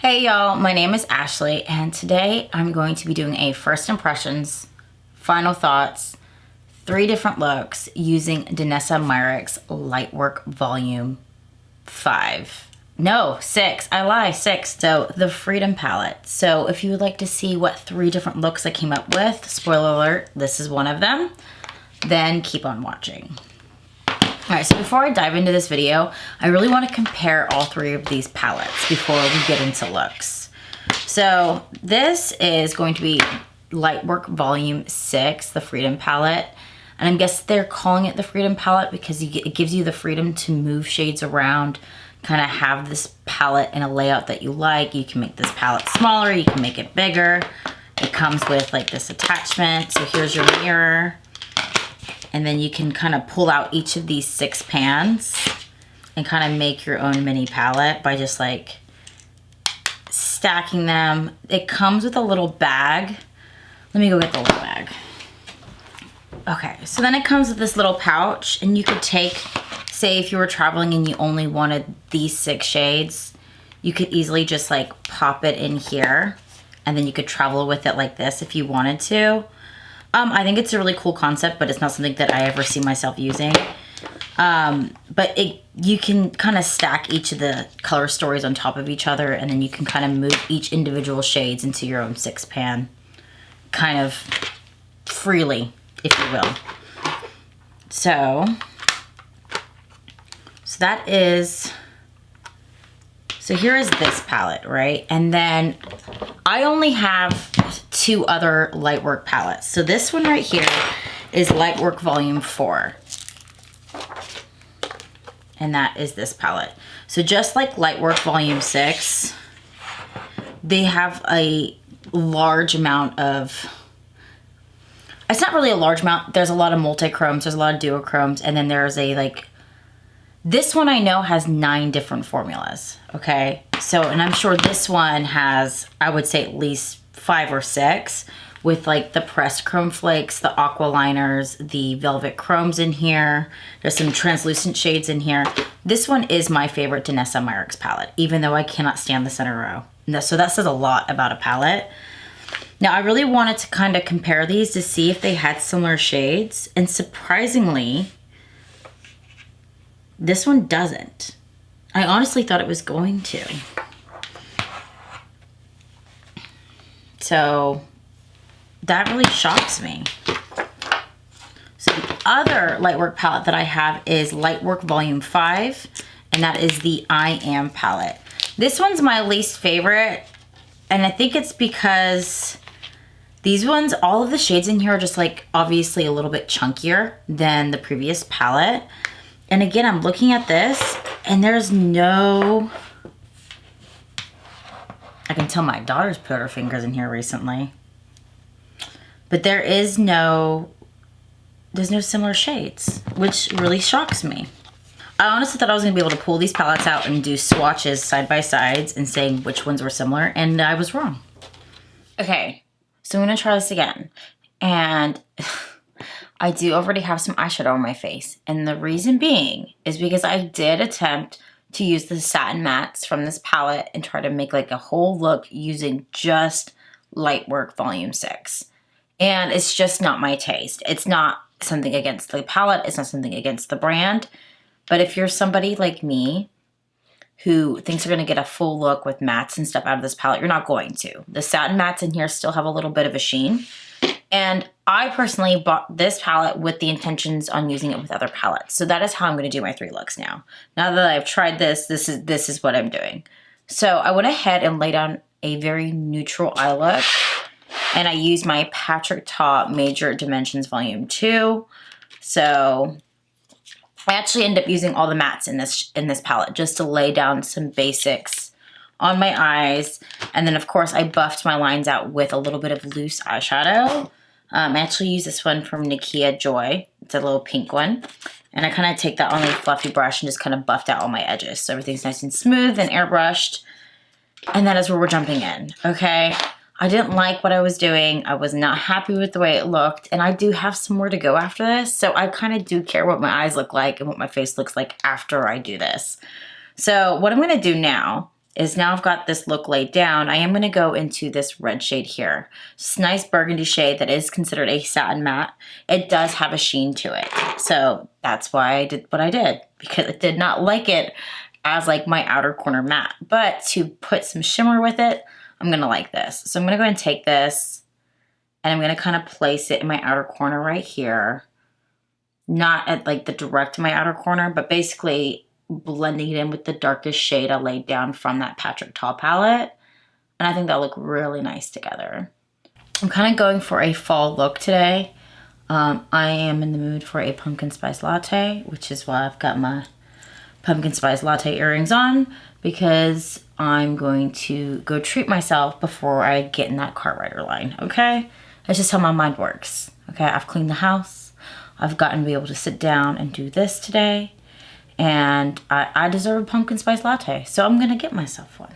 Hey y'all, my name is Ashley and today I'm going to be doing a first impressions, final thoughts, 3 different looks using Danessa Myricks Lightwork Volume 5. No, 6. I lie, 6. So the Freedom palette. So if you would like to see what 3 different looks I came up with, spoiler alert, this is one of them, then keep on watching. Alright, so before I dive into this video, I really want to compare all 3 of these palettes before we get into looks. So this is going to be Lightwork Volume 6, the Freedom palette. And I guess they're calling it the Freedom palette because it gives you the freedom to move shades around, kind of have this palette in a layout that you like. You can make this palette smaller, you can make it bigger. It comes with like this attachment. So here's your mirror. And then you can kind of pull out each of these 6 pans and kind of make your own mini palette by just like stacking them. It comes with a little bag. Let me go get the little bag. Okay, so then it comes with this little pouch and you could take, say if you were traveling and you only wanted these 6 shades, you could easily just like pop it in here and then you could travel with it like this if you wanted to. I think it's a really cool concept, but it's not something that I ever see myself using. But you can kind of stack each of the color stories on top of each other, and then you can kind of move each individual shades into your own 6 pan, kind of freely, if you will. So that is, so here is this palette, right? And then I only have 2 other Lightwork palettes. So this one right here is Lightwork Volume 4. And that is this palette. So just like Lightwork Volume 6, they have a large amount of, it's not really a large amount. There's a lot of multi-chromes, there's a lot of duochromes, and then there's a like, this one I know has 9 different formulas, okay? So, and I'm sure this one has, I would say at least 5 or 6 with like the pressed chrome flakes, the aqua liners, the velvet chromes in here. There's some translucent shades in here. This one is my favorite Danessa Myricks palette, even though I cannot stand the center row. So that says a lot about a palette. Now I really wanted to kind of compare these to see if they had similar shades, and surprisingly, this one doesn't. I honestly thought it was going to. So that really shocks me. So the other Lightwork palette that I have is Lightwork Volume 5, and that is the I Am palette. This one's my least favorite, and I think it's because these ones, all of the shades in here are just like obviously a little bit chunkier than the previous palette. And again, I'm looking at this and there's no, I can tell my daughter's put her fingers in here recently, but there's no similar shades, which really shocks me. I honestly thought I was gonna be able to pull these palettes out and do swatches side by sides and saying which ones were similar, and I was wrong. Okay, so I'm gonna try this again. And I do already have some eyeshadow on my face, and the reason being is because I did attempt to use the satin mattes from this palette and try to make like a whole look using just Lightwork Volume 6. And it's just not my taste. It's not something against the palette, it's not something against the brand, but if you're somebody like me who thinks you're gonna get a full look with mattes and stuff out of this palette, you're not going to. The satin mattes in here still have a little bit of a sheen. And I personally bought this palette with the intentions on using it with other palettes. So that is how I'm going to do my 3 looks now. Now that I've tried this, this is what I'm doing. So I went ahead and laid down a very neutral eye look. And I used my Patrick Ta Major Dimensions Volume 2. So I actually ended up using all the mattes in this palette just to lay down some basics on my eyes. And then of course I buffed my lines out with a little bit of loose eyeshadow. I actually use this one from Nikia Joy. It's a little pink one. And I kind of take that on a fluffy brush and just kind of buffed out all my edges. So everything's nice and smooth and airbrushed. And that is where we're jumping in, okay? I didn't like what I was doing. I was not happy with the way it looked. And I do have some more to go after this. So I kind of do care what my eyes look like and what my face looks like after I do this. So what I'm going to do now is now I've got this look laid down, I am going to go into this red shade here. It's a nice burgundy shade that is considered a satin matte. It does have a sheen to it. So that's why I did what I did, because I did not like it as like my outer corner matte. But to put some shimmer with it, I'm going to like this. So I'm going to go ahead and take this and I'm going to kind of place it in my outer corner right here. Not at like the direct my outer corner, but basically blending it in with the darkest shade I laid down from that Patrick Ta palette. And I think that'll look really nice together. I'm kind of going for a fall look today. I am in the mood for a pumpkin spice latte, which is why I've got my pumpkin spice latte earrings on, because I'm going to go treat myself before I get in that Cartwriter line, okay? That's just how my mind works, okay? I've cleaned the house. I've gotten to be able to sit down and do this today. And I deserve a pumpkin spice latte, so I'm gonna get myself one.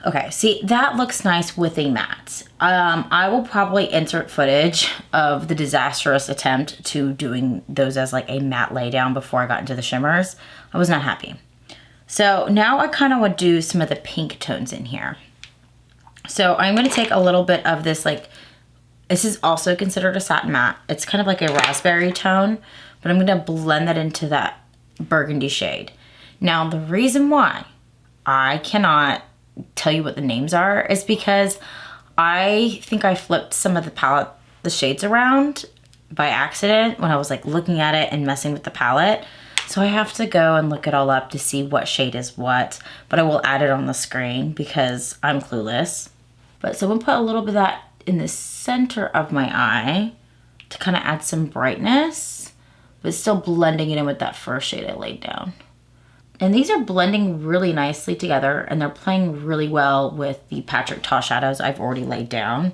Okay, see, that looks nice with a matte. I will probably insert footage of the disastrous attempt to doing those as like a matte lay down before I got into the shimmers. I was not happy. So now I kind of want to do some of the pink tones in here. So I'm gonna take a little bit of this, like, this is also considered a satin matte. It's kind of like a raspberry tone, but I'm gonna blend that into that burgundy shade. Now the reason why I cannot tell you what the names are is because I think I flipped some of the shades around by accident when I was like looking at it and messing with the palette. So I have to go and look it all up to see what shade is what, but I will add it on the screen because I'm clueless. But so I'm gonna put a little bit of that in the center of my eye to kind of add some brightness, but still blending it in with that first shade I laid down. And these are blending really nicely together, and they're playing really well with the Patrick Ta shadows I've already laid down,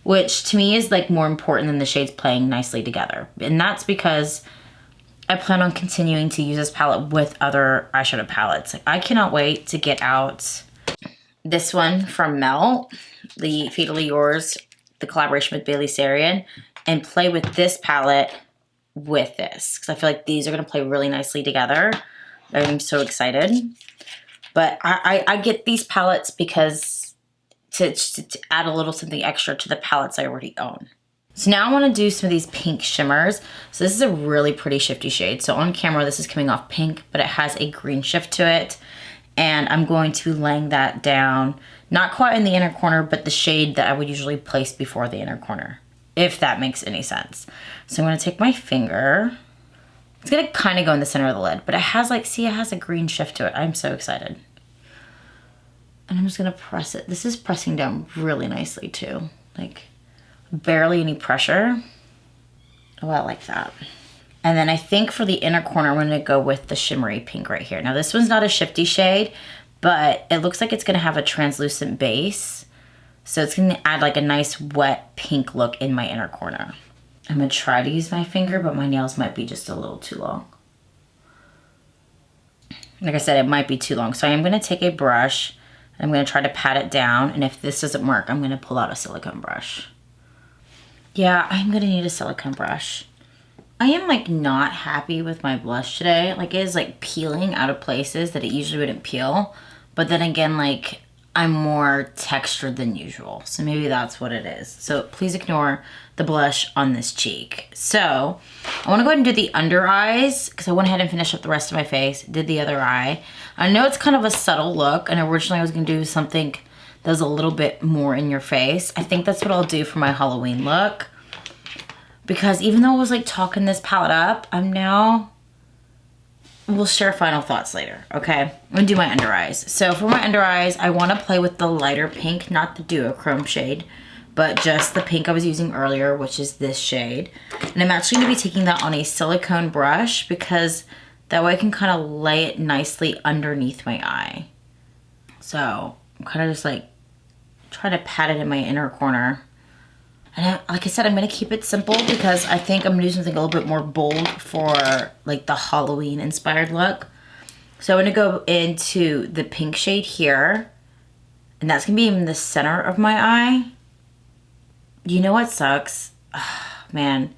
which to me is like more important than the shades playing nicely together. And that's because I plan on continuing to use this palette with other eyeshadow palettes. Like, I cannot wait to get out this one from Mel, the Fatally Yours, the collaboration with Bailey Sarian, and play with this palette with this, because I feel like these are going to play really nicely together. I'm so excited. But I get these palettes because to add a little something extra to the palettes I already own. So now I want to do some of these pink shimmers. So this is a really pretty shifty shade. So on camera this is coming off pink, but it has a green shift to it. And I'm going to be laying that down, not quite in the inner corner, but the shade that I would usually place before the inner corner, if that makes any sense. So I'm going to take my finger. It's going to kind of go in the center of the lid, but it has like, see, it has a green shift to it. I'm so excited. And I'm just going to press it. This is pressing down really nicely too. Like barely any pressure. Oh, I like that. And then I think for the inner corner, I'm going to go with the shimmery pink right here. Now this one's not a shifty shade, but it looks like it's going to have a translucent base. So it's going to add like a nice wet pink look in my inner corner. I'm going to try to use my finger, but my nails might be just a little too long. Like I said, it might be too long. So I am going to take a brush and I'm going to try to pat it down. And if this doesn't work, I'm going to pull out a silicone brush. Yeah, I'm going to need a silicone brush. I am like not happy with my blush today. Like it is like peeling out of places that it usually wouldn't peel. But then again, like I'm more textured than usual. So maybe that's what it is. So please ignore the blush on this cheek. So I want to go ahead and do the under eyes because I went ahead and finished up the rest of my face. Did the other eye. I know it's kind of a subtle look, and originally I was going to do something that was a little bit more in your face. I think that's what I'll do for my Halloween look. Because even though I was like talking this palette up, we'll share final thoughts later, okay? I'm gonna do my under eyes. So for my under eyes, I wanna play with the lighter pink, not the duochrome shade, but just the pink I was using earlier, which is this shade. And I'm actually gonna be taking that on a silicone brush because that way I can kind of lay it nicely underneath my eye. So I'm kind of just like trying to pat it in my inner corner. And like I said, I'm going to keep it simple because I think I'm going to do something a little bit more bold for like the Halloween inspired look. So I'm going to go into the pink shade here. And that's going to be in the center of my eye. You know what sucks? Man,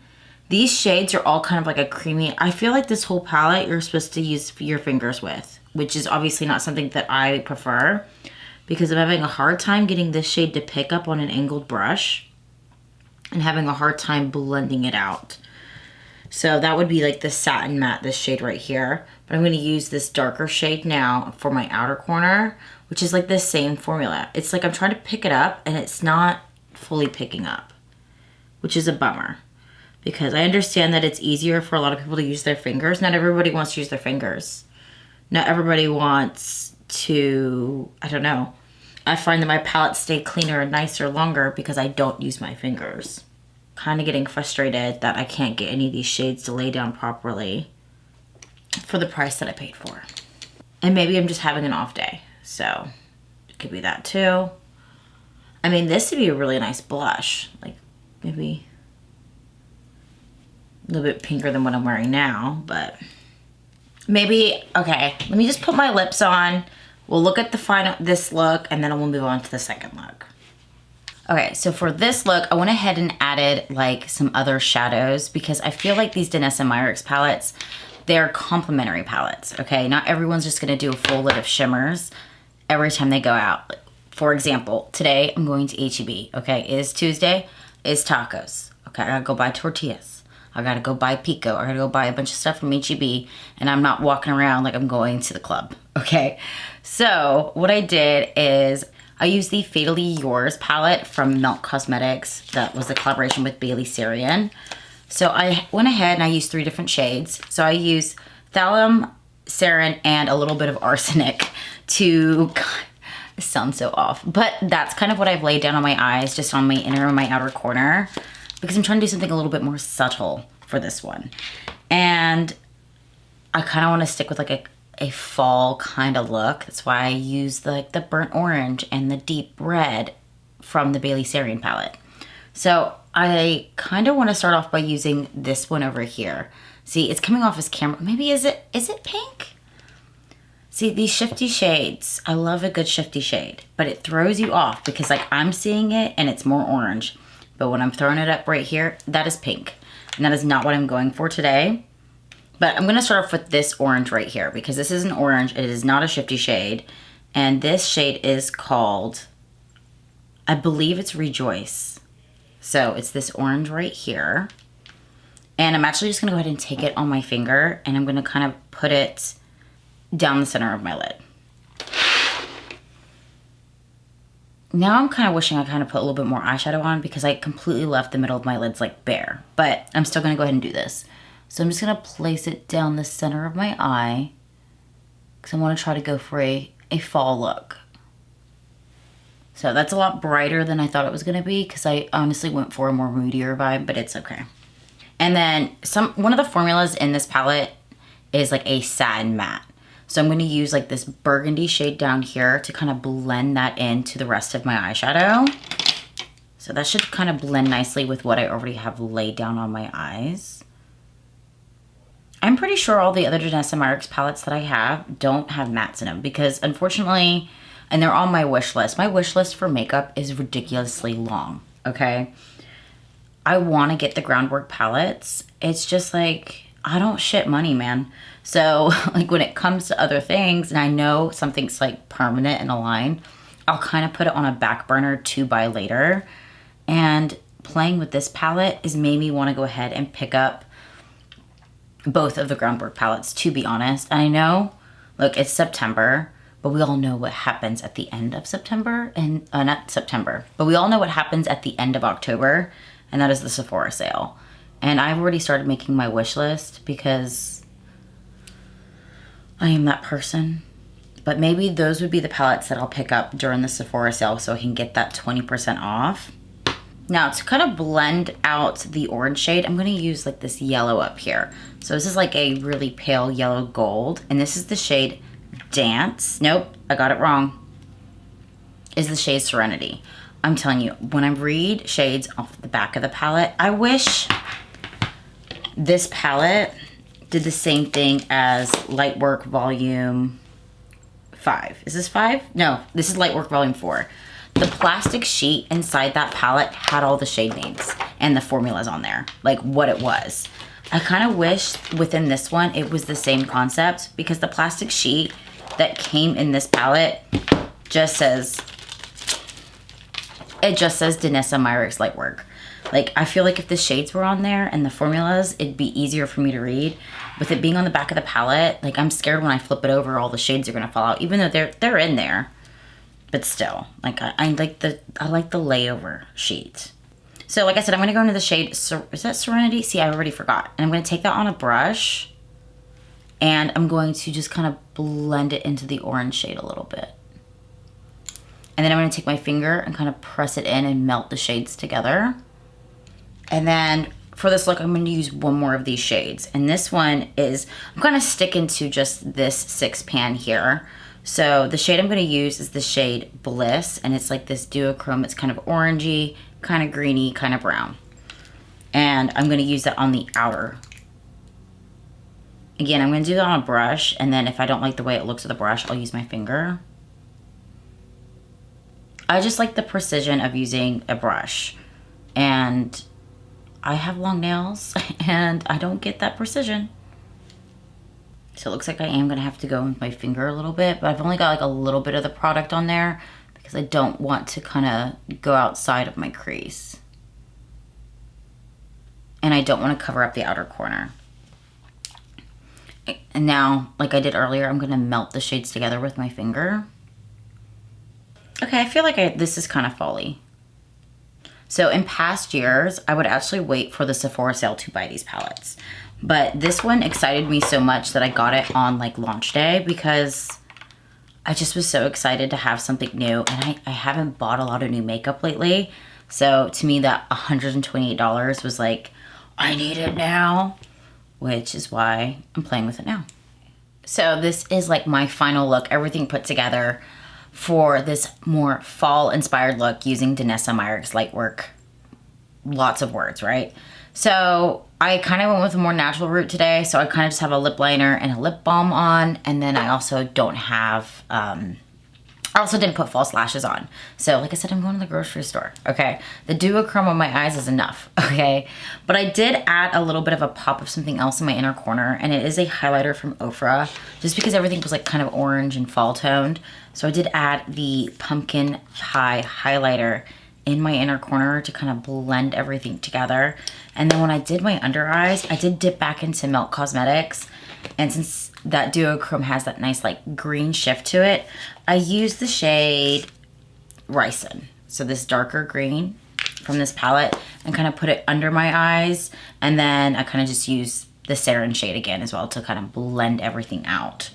these shades are all kind of like a creamy. I feel like this whole palette you're supposed to use your fingers with, which is obviously not something that I prefer. because I'm having a hard time getting this shade to pick up on an angled brush and having a hard time blending it out. So that would be like the Satin Matte, this shade right here. But I'm going to use this darker shade now for my outer corner, which is like the same formula. It's like I'm trying to pick it up and it's not fully picking up, which is a bummer. Because I understand that it's easier for a lot of people to use their fingers. Not everybody wants to use their fingers. Not everybody wants to, I don't know. I find that my palettes stay cleaner and nicer longer because I don't use my fingers. Kind of getting frustrated that I can't get any of these shades to lay down properly for the price that I paid for. And maybe I'm just having an off day, so it could be that too. I mean, this would be a really nice blush, like maybe a little bit pinker than what I'm wearing now, but maybe, okay, let me just put my lips on. We'll look at the final, this look, and then we'll move on to the second look. Okay, so for this look, I went ahead and added like some other shadows because I feel like these Danessa Myricks palettes, they're complementary palettes, okay? Not everyone's just gonna do a full lid of shimmers every time they go out. For example, today I'm going to H-E-B, okay? It is Tuesday, it's tacos. Okay, I gotta go buy tortillas. I gotta go buy pico. I gotta go buy a bunch of stuff from H-E-B, and I'm not walking around like I'm going to the club, okay? So what I did is I used the Fatally Yours palette from Milk Cosmetics. That was the collaboration with Bailey Sarian. So I went ahead and I used 3 different shades. So I used Thallium, Sarin, and a little bit of Arsenic to, it sounds so off, but that's kind of what I've laid down on my eyes, just on my inner and my outer corner, because I'm trying to do something a little bit more subtle for this one. And I kind of want to stick with like a fall kind of look. That's why I use like the burnt orange and the deep red from the Bailey Sarian palette. So I kind of want to start off by using this one over here. See, it's coming off as camera. Maybe is it pink? See, these shifty shades, I love a good shifty shade, but it throws you off because like I'm seeing it and it's more orange. But when I'm throwing it up right here, that is pink. And that is not what I'm going for today. But I'm gonna start off with this orange right here because this is an orange, it is not a shifty shade. And this shade is called, I believe it's Rejoice. So it's this orange right here. And I'm actually just gonna go ahead and take it on my finger and I'm gonna kind of put it down the center of my lid. Now I'm kind of wishing I kind of put a little bit more eyeshadow on because I completely left the middle of my lids like bare. But I'm still gonna go ahead and do this. So I'm just gonna place it down the center of my eye because I wanna try to go for a fall look. So that's a lot brighter than I thought it was gonna be because I honestly went for a more moodier vibe, but it's okay. And then one of the formulas in this palette is like a satin matte. So I'm gonna use like this burgundy shade down here to kind of blend that into the rest of my eyeshadow. So that should kind of blend nicely with what I already have laid down on my eyes. I'm pretty sure all the other Danessa Myricks palettes that I have don't have mattes in them because unfortunately, and they're on my wish list. My wish list for makeup is ridiculously long, okay? I wanna get the Groundwork palettes. It's just like, I don't shit money, man. So like when it comes to other things and I know something's like permanent and aligned, I'll kind of put it on a back burner to buy later. And playing with this palette has made me want to go ahead and pick up both of the Groundwork palettes, to be honest. I know, look, it's September, but we all know what happens at the end of September and not September, but we all know what happens at the end of October, and that is the Sephora sale. And I've already started making my wish list because I am that person. But maybe those would be the palettes that I'll pick up during the Sephora sale so I can get that 20% off. Now to kind of blend out the orange shade, I'm gonna use like this yellow up here. So this is like a really pale yellow gold, and this is the shade Dance. Nope, I got it wrong. Is the shade Serenity. I'm telling you, when I read shades off the back of the palette, I wish this palette did the same thing as Lightwork Volume 5. Is this 5? No, this is Lightwork Volume 4. The plastic sheet inside that palette had all the shade names and the formulas on there, like what it was. I kind of wish within this one it was the same concept because the plastic sheet that came in this palette just says, Danessa Myricks Lightwork. Like, I feel like if the shades were on there and the formulas, it'd be easier for me to read. With it being on the back of the palette, like, I'm scared when I flip it over, all the shades are gonna fall out, even though they're in there. But still, like, I like the layover sheet. So, like I said, I'm gonna go into the shade, is that Serenity? See, I already forgot. And I'm gonna take that on a brush, and I'm going to just kind of blend it into the orange shade a little bit. And then I'm gonna take my finger and kind of press it in and melt the shades together. And then for this look, I'm going to use one more of these shades. And this one is, I'm kind of sticking to just this 6 pan here. So the shade I'm going to use is the shade Bliss. And it's like this duochrome. It's kind of orangey, kind of greeny, kind of brown. And I'm going to use that on the outer. Again, I'm going to do that on a brush. And then if I don't like the way it looks with a brush, I'll use my finger. I just like the precision of using a brush. And I have long nails and I don't get that precision. So it looks like I am gonna have to go with my finger a little bit, but I've only got like a little bit of the product on there because I don't want to kind of go outside of my crease. And I don't want to cover up the outer corner. And now, like I did earlier, I'm gonna melt the shades together with my finger. Okay, I feel like this is kind of folly. So in past years, I would actually wait for the Sephora sale to buy these palettes. But this one excited me so much that I got it on like launch day because I just was so excited to have something new. And I haven't bought a lot of new makeup lately. So to me, that $128 was like, I need it now, which is why I'm playing with it now. So this is like my final look, everything put together for this more fall inspired look using Danessa Myricks Lightwork. Lots of words, right? So I kind of went with a more natural route today. So I kind of just have a lip liner and a lip balm on. And then I also don't have, I also didn't put false lashes on. So like I said, I'm going to the grocery store, okay? The duochrome on my eyes is enough, okay? But I did add a little bit of a pop of something else in my inner corner, and it is a highlighter from Ofra, just because everything was like kind of orange and fall toned. So I did add the pumpkin pie highlighter in my inner corner to kind of blend everything together. And then when I did my under eyes, I did dip back into Milk Cosmetics. And since that duochrome has that nice like green shift to it, I used the shade Ricin. So this darker green from this palette, and kind of put it under my eyes. And then I kind of just used the Sarin shade again as well to kind of blend everything out.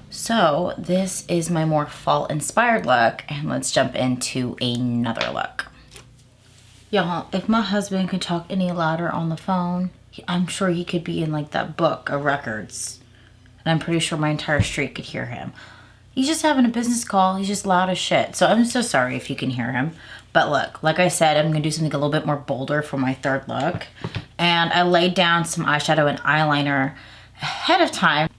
So this is my more fall inspired look, and let's jump into another look. Y'all, if my husband could talk any louder on the phone, I'm sure he could be in like that book of records. And I'm pretty sure my entire street could hear him. He's just having a business call. He's just loud as shit. So I'm so sorry if you can hear him. But look, like I said, I'm gonna do something a little bit more bolder for my third look. And I laid down some eyeshadow and eyeliner ahead of time,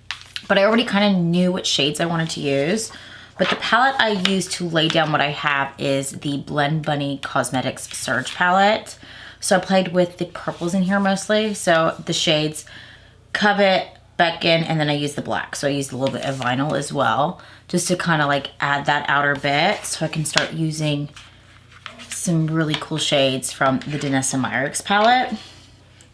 but I already kind of knew what shades I wanted to use. But the palette I use to lay down what I have is the Blend Bunny Cosmetics Surge palette. So I played with the purples in here mostly. So the shades Covet, Beckon, and then I used the black. So I used a little bit of vinyl as well, just to kind of like add that outer bit so I can start using some really cool shades from the Danessa Myricks palette.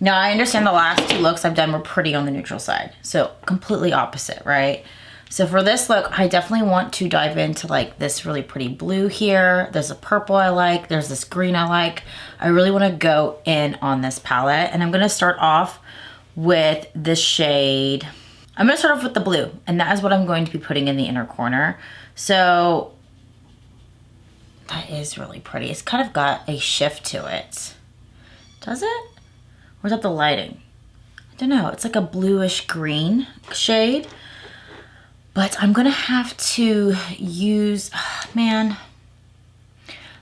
Now I understand the last two looks I've done were pretty on the neutral side. So completely opposite, right? So for this look, I definitely want to dive into like this really pretty blue here. There's a purple I like. There's this green I like. I really want to go in on this palette, and I'm going to start off with the shade. I'm going to start off with the blue, and that is what I'm going to be putting in the inner corner. So that is really pretty. It's kind of got a shift to it. Does it? Or is that the lighting? I don't know. It's like a bluish green shade. But I'm gonna have to use, man,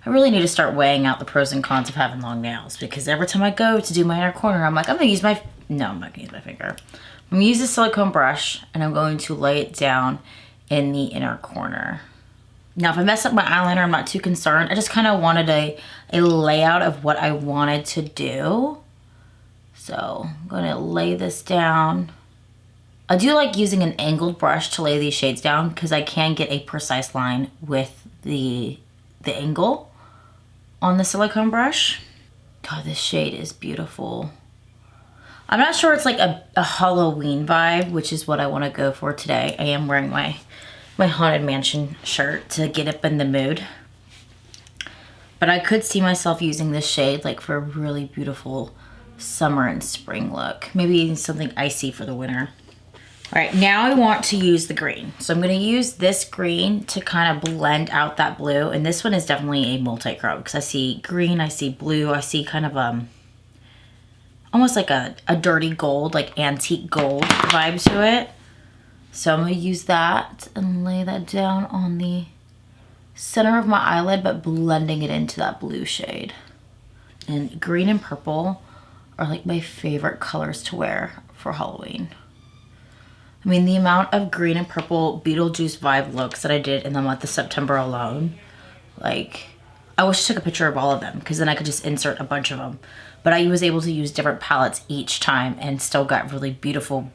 I really need to start weighing out the pros and cons of having long nails, because every time I go to do my inner corner, I'm like, I'm gonna use my, no, I'm not gonna use my finger. I'm gonna use a silicone brush, and I'm going to lay it down in the inner corner. Now, if I mess up my eyeliner, I'm not too concerned. I just kind of wanted a layout of what I wanted to do. So I'm gonna lay this down I do like using an angled brush to lay these shades down because I can get a precise line with the angle on the silicone brush. God, this shade is beautiful. I'm not sure it's like a Halloween vibe, which is what I want to go for today. I am wearing my Haunted Mansion shirt to get up in the mood. But I could see myself using this shade like for a really beautiful summer and spring look. Maybe something icy for the winter. All right, now I want to use the green. So I'm gonna use this green to kind of blend out that blue. And this one is definitely a multi-chrome because I see green, I see blue, I see kind of almost like a dirty gold, like antique gold vibe to it. So I'm gonna use that and lay that down on the center of my eyelid, but blending it into that blue shade. And green and purple are like my favorite colors to wear for Halloween. I mean, the amount of green and purple Beetlejuice vibe looks that I did in the month of September alone, like, I wish I took a picture of all of them because then I could just insert a bunch of them. But I was able to use different palettes each time and still got really beautiful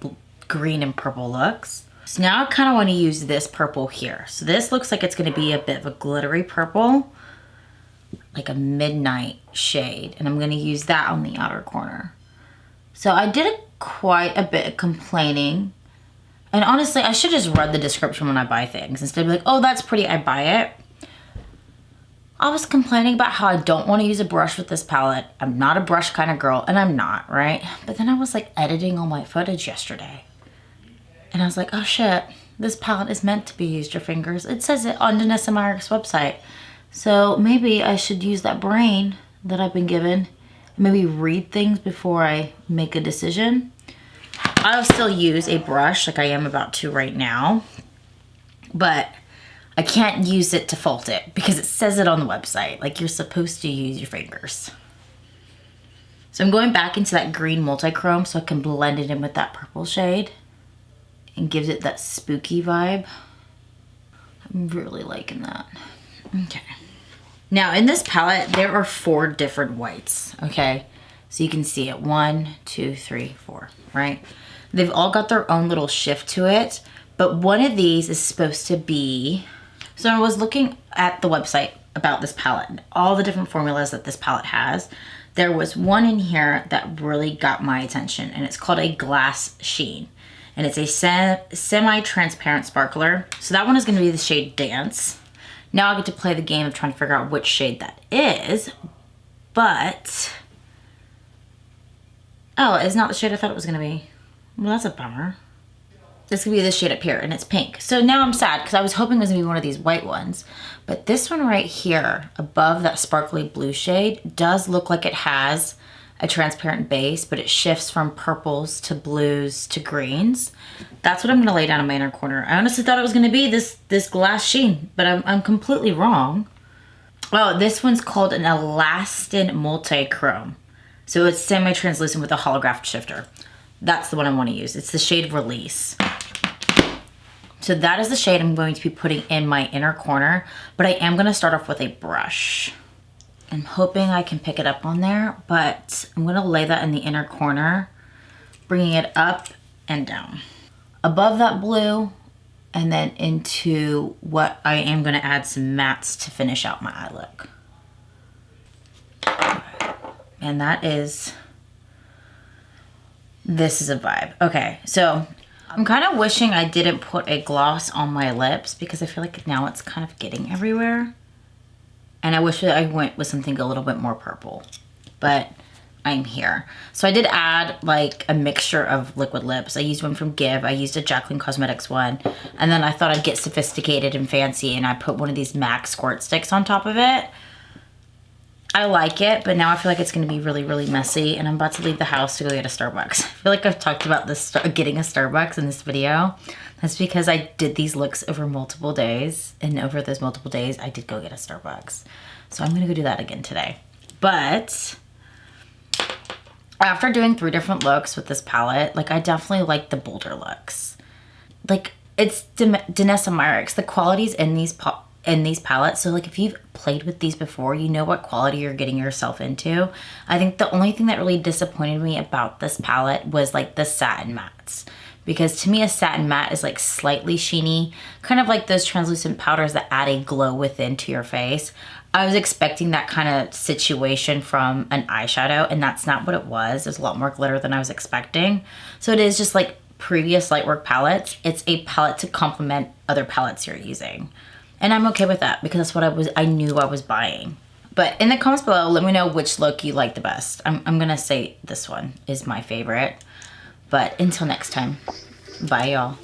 green and purple looks. So now I kind of want to use this purple here. So this looks like it's going to be a bit of a glittery purple, like a midnight shade. And I'm going to use that on the outer corner. So I did quite a bit of complaining. And honestly, I should just read the description when I buy things instead of like, oh, that's pretty, I buy it. I was complaining about how I don't want to use a brush with this palette. I'm not a brush kind of girl, and I'm not, right? But then I was like editing all my footage yesterday. And I was like, oh shit, this palette is meant to be used your fingers. It says it on Danessa Myricks' website. So maybe I should use that brain that I've been given and maybe read things before I make a decision. I'll still use a brush like I am about to right now, but I can't use it to fault it because it says it on the website. Like, you're supposed to use your fingers. So I'm going back into that green multi-chrome so I can blend it in with that purple shade and gives it that spooky vibe. I'm really liking that. Okay. Now in this palette, there are 4 different whites, okay? So you can see it, 1, 2, 3, 4, right? They've all got their own little shift to it, but one of these is supposed to be, so I was looking at the website about this palette and all the different formulas that this palette has. There was one in here that really got my attention, and it's called a Glass Sheen. And it's a semi-transparent sparkler. So that one is gonna be the shade Dance. Now I get to play the game of trying to figure out which shade that is, but, oh, it's not the shade I thought it was gonna be. Well, that's a bummer. This could be this shade up here, and it's pink. So now I'm sad because I was hoping it was gonna be one of these white ones. But this one right here, above that sparkly blue shade, does look like it has a transparent base, but it shifts from purples to blues to greens. That's what I'm gonna lay down in my inner corner. I honestly thought it was gonna be this Glass Sheen, but I'm completely wrong. Oh, this one's called an Elastin Multi-Chrome. So it's semi-translucent with a holographic shifter. That's the one I want to use. It's the shade Release. So that is the shade I'm going to be putting in my inner corner, but I am going to start off with a brush. I'm hoping I can pick it up on there, but I'm going to lay that in the inner corner, bringing it up and down. Above that blue, and then into what I am going to add some mattes to finish out my eye look. And that is... This is a vibe. Okay, so I'm kind of wishing I didn't put a gloss on my lips because I feel like now it's kind of getting everywhere. And I wish that I went with something a little bit more purple, but I'm here. So I did add like a mixture of liquid lips. I used one from Give. I used a Jacqueline Cosmetics one. And then I thought I'd get sophisticated and fancy and I put one of these MAC squirt sticks on top of it. I like it, but now I feel like it's going to be really, really messy, and I'm about to leave the house to go get a Starbucks. I feel like I've talked about this getting a Starbucks in this video. That's because I did these looks over multiple days, and over those multiple days, I did go get a Starbucks. So I'm going to go do that again today. But after doing 3 different looks with this palette, like I definitely like the bolder looks. Like it's Danessa Myricks. The quality's in these palettes, so like if you've played with these before, you know what quality you're getting yourself into. I think the only thing that really disappointed me about this palette was like the satin mattes, because to me a satin matte is like slightly sheeny, kind of like those translucent powders that add a glow within to your face. I was expecting that kind of situation from an eyeshadow, and that's not what it was. There's a lot more glitter than I was expecting. So it is just like previous Lightwork palettes. It's a palette to complement other palettes you're using. And I'm okay with that because that's what I knew I was buying. But in the comments below, let me know which look you like the best. I'm gonna say this one is my favorite. But until next time, bye y'all.